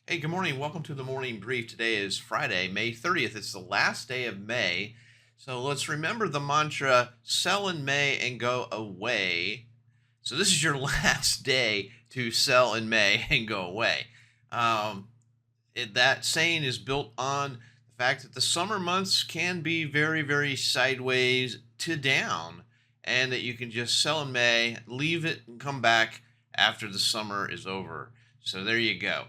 Hey, good morning. Welcome to the morning brief. Today is Friday, May 30th. It's the last day of May. So let's remember the mantra sell in May and go away. So this is your last day to sell in May and go away. Um, that saying is built on the fact that the summer months can be very, very sideways to down, and that you can just sell in May, leave it, and come back after the summer is over. So there you go.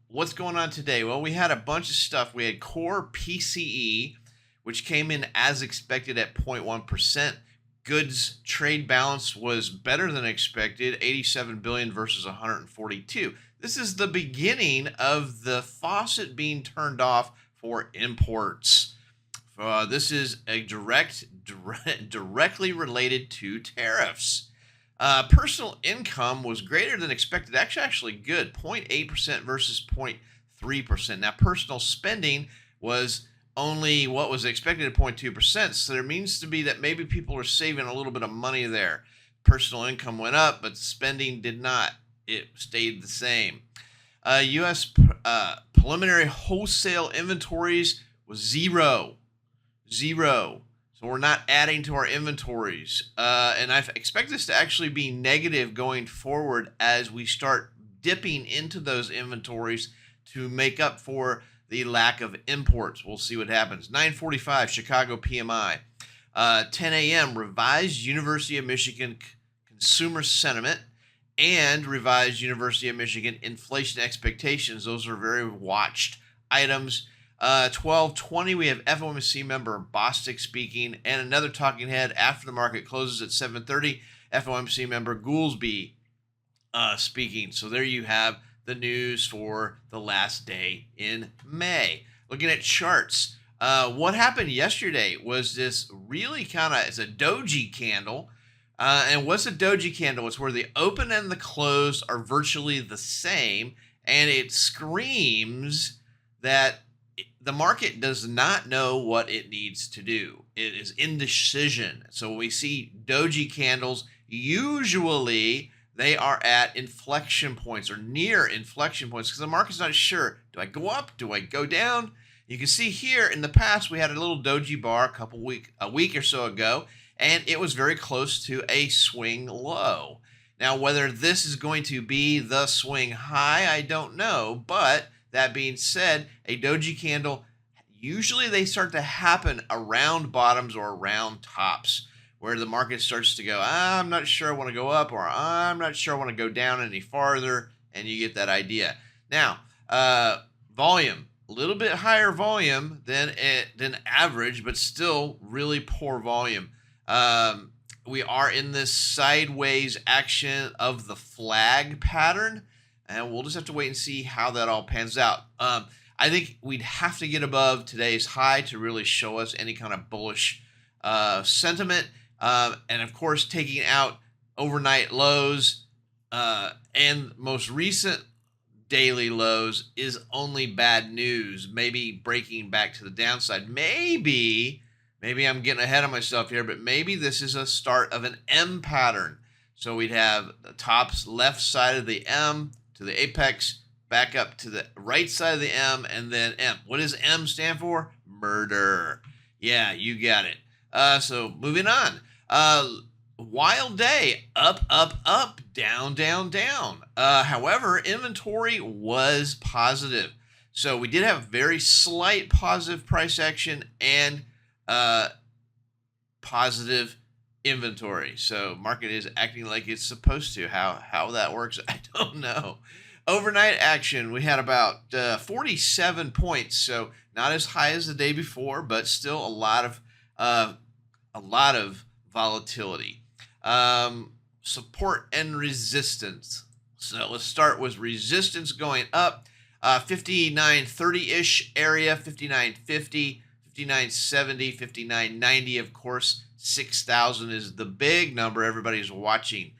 What's going on today? Well, we had a bunch of stuff. We had core PCE, which came in as expected at 0.1%. Goods trade balance was better than expected, 87 billion versus 142. This is the beginning of the faucet being turned off for imports. This is a directly related to tariffs. Personal income was greater than expected. Actually good, 0.8% versus 0.3%. Now, personal spending was only what was expected at 0.2%. So there means to be that maybe people are saving a little bit of money there. Personal income went up, but spending did not. It stayed the same. U.S. Preliminary wholesale inventories was zero. Zero. So we're not adding to our inventories. And I expect this to actually be negative going forward as we start dipping into those inventories to make up for the lack of imports. We'll see what happens. 9:45 Chicago PMI. 10 a.m. revised University of Michigan consumer sentiment and revised University of Michigan inflation expectations. Those are very watched items. 12:20 we have FOMC member Bostic speaking, and another talking head after the market closes at 7:30. FOMC member Goolsby speaking. So there you have the news for the last day in May. Looking at charts, what happened yesterday was this really it's a doji candle. And what's a doji candle? It's where the open and the close are virtually the same, and it screams that the market does not know what it needs to do. It is indecision. So when we see doji candles, usually they are at inflection points or near inflection points because the market's not sure. Do I go up? Do I go down? You can see here in the past we had a little doji bar a week or so ago, and it was very close to a swing low. Now, whether this is going to be the swing high, I don't know. But that being said, a doji candle, usually they start to happen around bottoms or around tops, where the market starts to go, I'm not sure I want to go up, or I'm not sure I want to go down any farther, and you get that idea. Now, volume, a little bit higher volume than average, but still really poor volume. We are in this sideways action of the flag pattern, and we'll just have to wait and see how that all pans out. I think we'd have to get above today's high to really show us any kind of bullish sentiment. And of course, taking out overnight lows and most recent daily lows is only bad news. Maybe breaking back to the downside. Maybe I'm getting ahead of myself here, but maybe this is a start of an M pattern. So we'd have the top's left side of the M to the apex, back up to the right side of the M, and then M. What does M stand for? Murder. Yeah, you got it. So moving on. Wild day. Up, up, up. Down, down, down. However, inventory was positive. So we did have very slight positive price action and positive inventory. So market is acting like it's supposed to. How that works, I don't know. Overnight action, we had about 47 points, so not as high as the day before, but still a lot of volatility. Support and resistance. So let's start with resistance going up. 59.30-ish area, 59.50, 59.70, 59.90. Of course, 6,000 is the big number everybody's watching.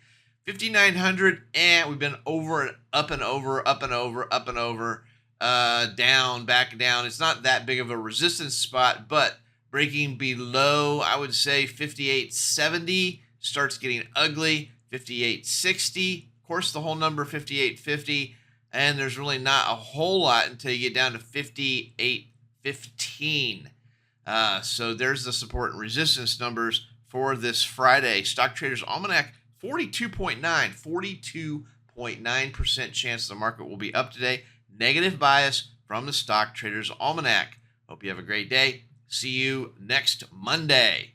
5,900, and we've been over, up and over, up and over, up and over, down, back down. It's not that big of a resistance spot, but breaking below, I would say 58.70 starts getting ugly. 58.60, of course, the whole number 58.50, and there's really not a whole lot until you get down to 58.15. So there's the support and resistance numbers for this Friday. Stock Traders Almanac, 42.9% chance the market will be up today. Negative bias from the Stock Traders Almanac. Hope you have a great day. See you next Monday.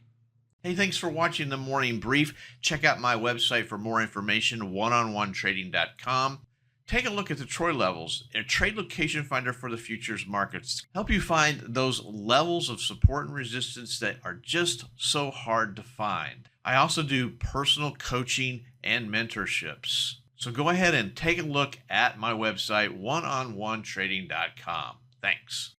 Hey, thanks for watching the morning brief. Check out my website for more information, oneononetrading.com. Take a look at the Troy levels, a trade location finder for the futures markets. Help you find those levels of support and resistance that are just so hard to find. I also do personal coaching and mentorships. So go ahead and take a look at my website, oneononetrading.com. Thanks.